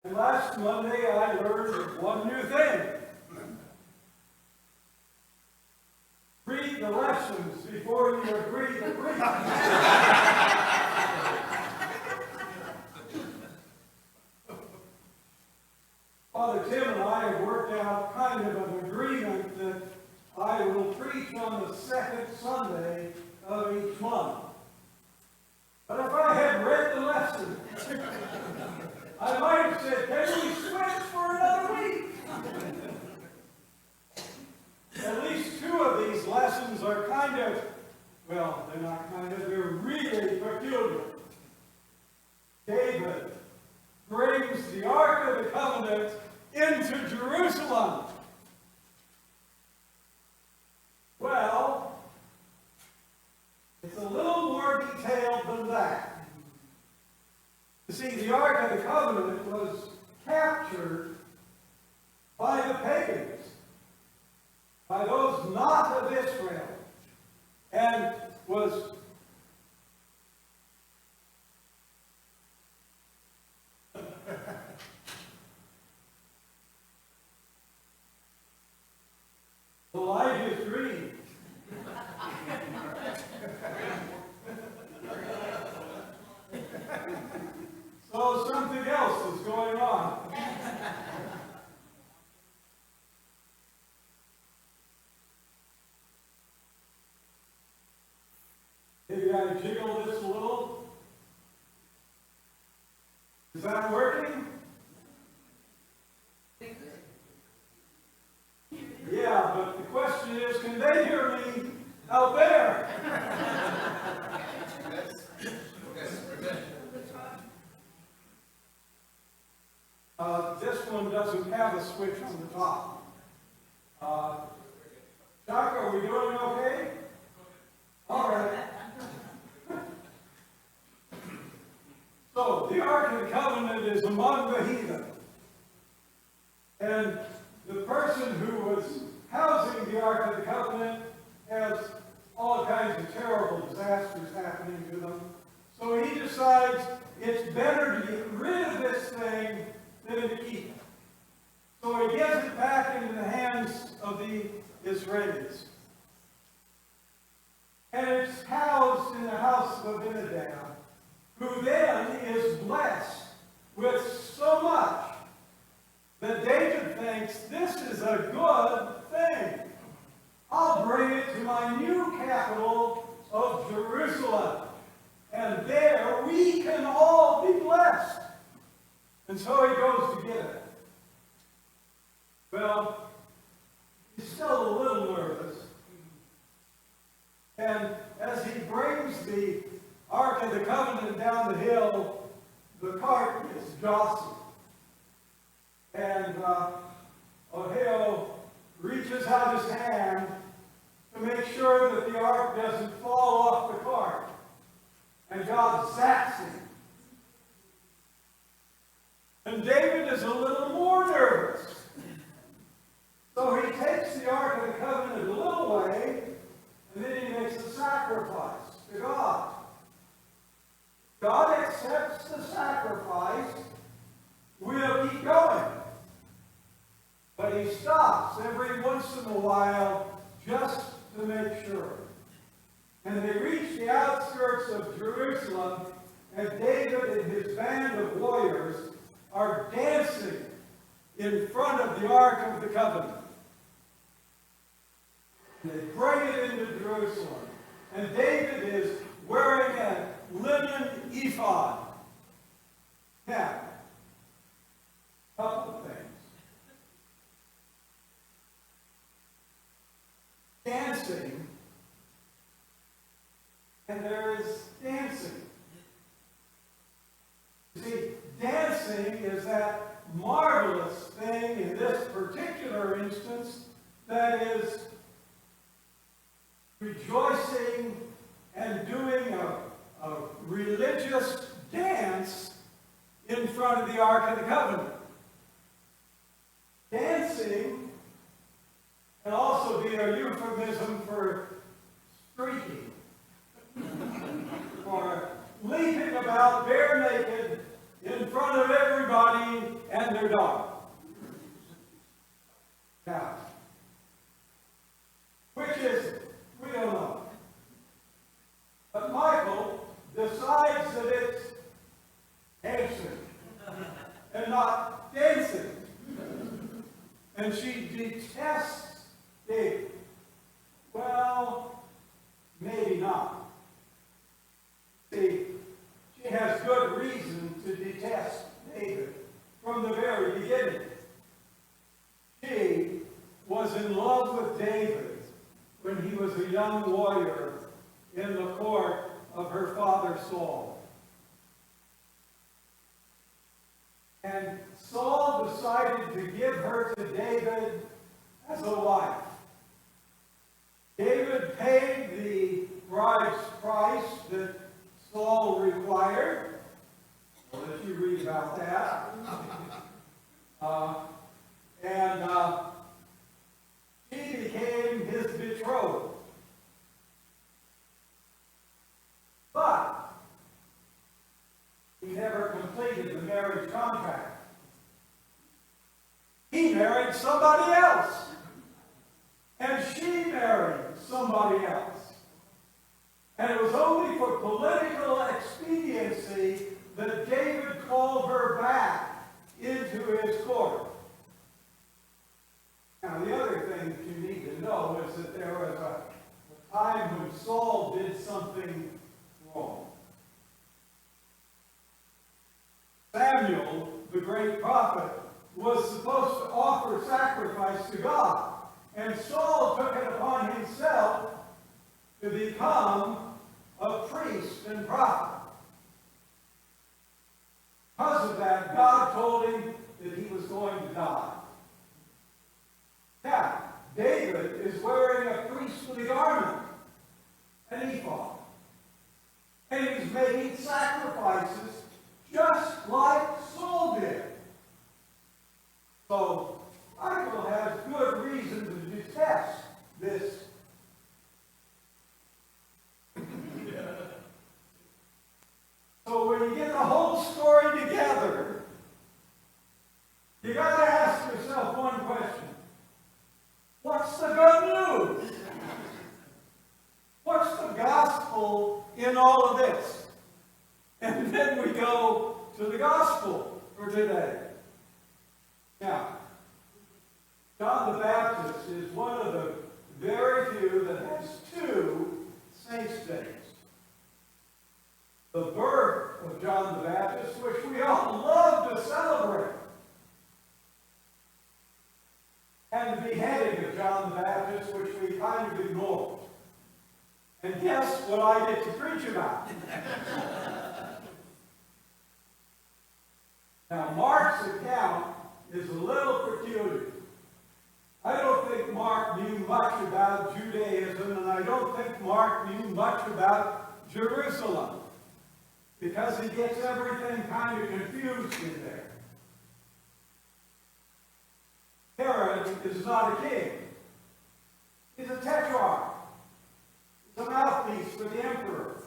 And last Monday I learned one new thing. Read the lessons before you agree to preach. Father Tim and I have worked out kind of an agreement that I will preach on the second Sunday of each month. But if I had read the lesson, I might have said, can we switch for another week? At least two of these lessons are kind of, well, they're not kind of, they're really peculiar. David brings the Ark of the Covenant into Jerusalem. Well, it's a little more detailed than that. You see, the Ark of the Covenant was captured by the pagans, by those not of Israel, and was Elijah's dream. So something else is going on. Maybe I jiggle this a little. Is that working? Yeah, but the question is, can they hear me out there? This one doesn't have a switch on the top. Chuck, are we doing okay? All right. So, the Ark of the Covenant is among the heathen. And the person who was housing the Ark of the Covenant has all kinds of terrible disasters happening to them. So he decides it's better to get rid of this thing than to keep it. So he gives it back into the hands of the Israelis. And it's housed in the house of Abinadab, who then is blessed with so much that David thinks, this is a good thing. I'll bring it to my new capital of Jerusalem. And there we can all be blessed. And so he goes to get it. Well, he's still a little nervous. And as he brings the Ark of the Covenant down the hill, the cart is jostled. And Ohio reaches out his hand to make sure that the ark doesn't fall off the cart. And God zaps him. And David is a little more nervous. So he takes the Ark of the Covenant a little way, and then he makes a sacrifice to God. God accepts the sacrifice. We'll keep going. But he stops every once in a while just to make sure. And they reach the outskirts of Jerusalem, and David and his band of warriors are dancing in front of the Ark of the Covenant. And they bring it into Jerusalem. And David is wearing a linen ephod. Now, a couple of things. Dancing, and there is dancing. You see, dancing is that marvelous thing in this particular instance that is rejoicing and doing a religious dance in front of the Ark of the Covenant. Dancing can also be a euphemism for streaking, or leaping about bare naked in front of everybody and their dog. Now, which is it? We don't know. But Michael decides that it's dancing and not dancing. And she detests David. Well, maybe not. See, she has good reason to detest David from the very beginning. She was in love with David when he was a young warrior in the court of her father Saul. And Saul decided to give her to David as a wife. David paid the bride's price that Saul required. I'll let you read about that. She became his betrothed. But he never completed the marriage contract. He married somebody else. And she married somebody else. And it was only for political expediency that David called her back into his court. Now, the other thing that you need to know is that there was a time when Saul did something wrong. Samuel, the great prophet, was supposed to offer sacrifice to God. And Saul took it upon himself to become a priest and prophet. Because of that, God told him that he was going to die. Now, David is wearing a priestly garment, an ephod. And he's making sacrifices just like Saul did. So, Michael has good reason to detest this. So when you get the whole story together, you got to ask yourself one question. What's the good news? What's the gospel in all of this? And then we go to the gospel for today. Now, John the Baptist is one of the very few that has two saints' days. The birth of John the Baptist, which we all love to celebrate, and the beheading of John the Baptist, which we kind of ignore. And guess what I get to preach about? Now, Mark's account is a little peculiar. I don't think Mark knew much about Judaism, and I don't think Mark knew much about Jerusalem, because he gets everything kind of confused in there. Herod is not a king. He's a tetrarch. He's a mouthpiece for the emperor.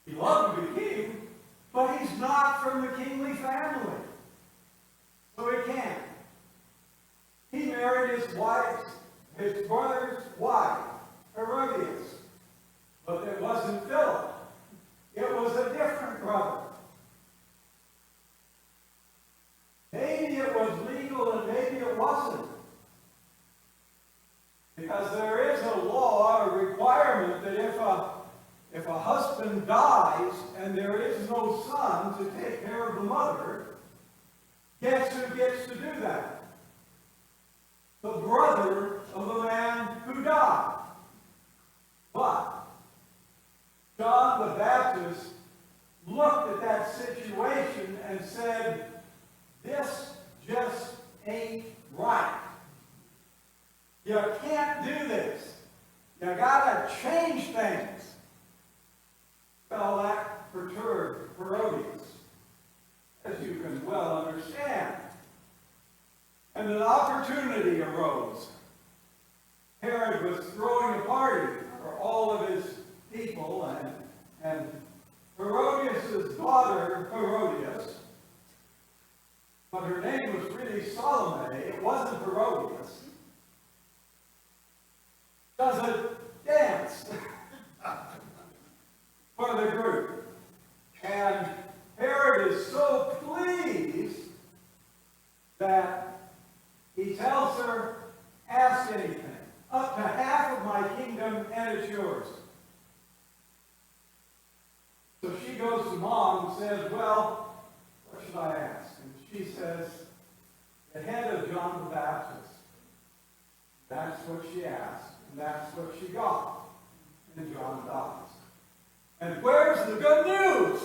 He loved to be king, but he's not from the kingly family. So he can't. He married his brother's wife, Herodias. But it wasn't Philip. It was a different brother. Maybe it was legal and maybe it wasn't. Because there is a law, a requirement that if a husband dies and there is no son to take care of the mother, guess who gets to do that? The brother of the man who died. But John the Baptist looked at that situation and said, this just ain't right. You can't do this. You got to change things. Well, that perturbed Herodias, as you can well understand. And an opportunity arose. Herod was throwing a party for all of his people, and Herodias' daughter, Herodias, but her name was really Salome. It wasn't Herodias. Does a dance for the group. And Herod is so pleased that he tells her, ask anything. Up to half of my kingdom and it's yours. So she goes to Mom and says, well, what should I ask? And she says, the head of John the Baptist. That's what she asked, and that's what she got. And John dies. And where's the good news?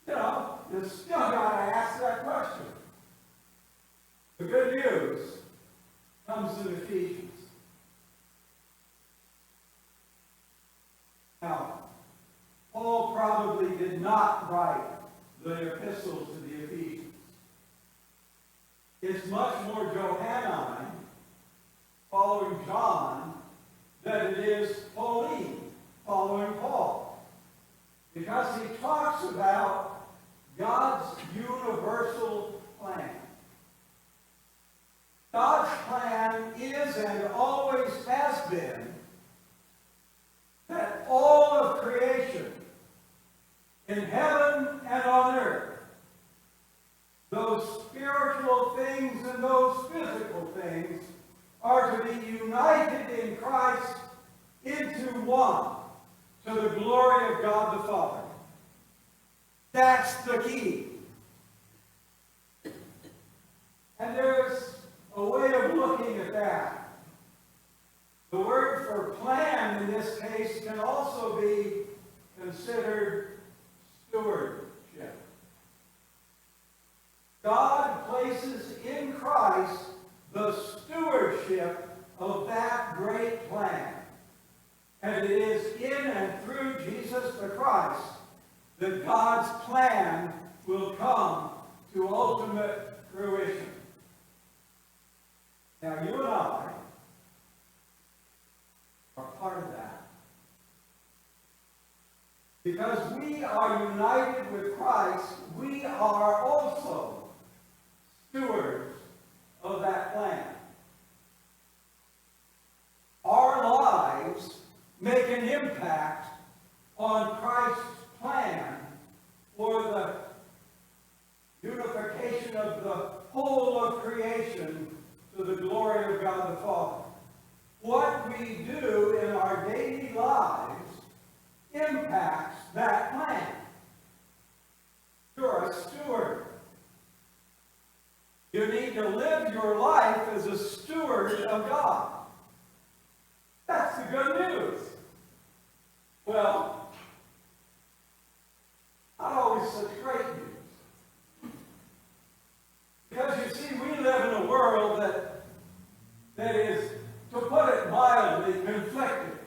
You know, you still got to ask that question. The good news comes in Ephesians. Now, Paul probably did not write the epistle to the Ephesians. It's much more Johannine, following John, than it is Pauline, following Paul. Because he talks about God's universal plan. God's plan is and always has been that all of creation, in heaven and on earth, those spiritual things and those physical things, are to be united in Christ into one, to the glory of God the Father. That's the key. And there's a way of looking at that. The word for plan in this case can also be considered stewardship. God places in Christ the stewardship of that great plan. And it is in and through Jesus the Christ that God's plan will come to ultimate fruition. Now, you and I are part of that. Because we are united with Christ, we are also stewards of that plan. Our lives make an impact on Christ's plan for the unification of the whole of creation to the glory of God the Father. What we do in our daily lives impacts that plan. You're a steward. You need to live your life as a steward of God. That's the good news. Well, not always such great news. Because you see, we live in a world that is, to put it mildly, conflicted.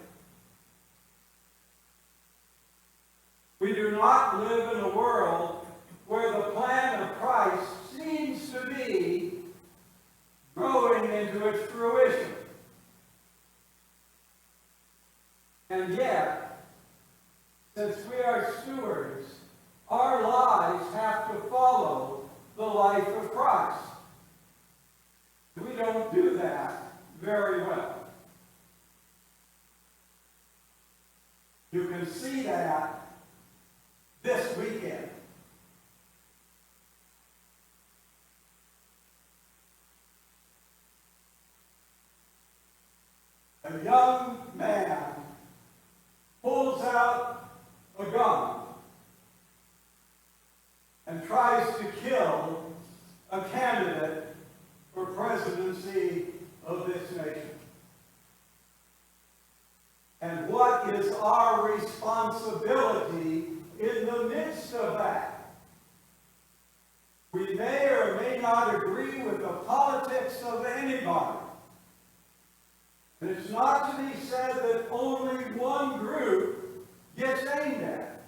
We do not live in a world where the plan of Christ seems to be growing into its fruition. And yet, since we are stewards, our lives have to follow the life of Christ. We don't do that very well. You can see that this weekend. A young man pulls out a gun and tries to kill a candidate for presidency of this nation. And what is our responsibility in the midst of that? We may or may not agree with the politics of anybody. And it's not to be said that only one group gets aimed at.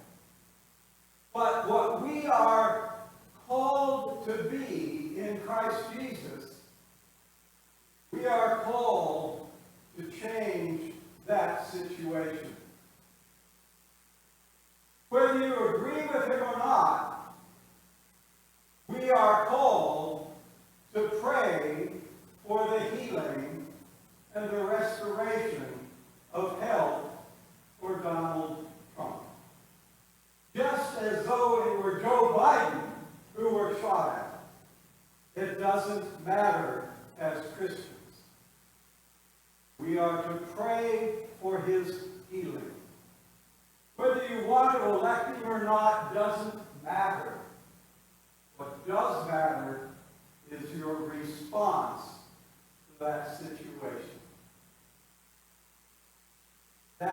But what we are called to be in Christ Jesus, we are called to change that situation. Whether you agree with him or not, we are called and the restoration of health for Donald Trump. Just as though it were Joe Biden who were shot at. It doesn't matter as Christians. We are to pray for his healing. Whether you want to elect him or not doesn't matter. What does matter is your response to that situation.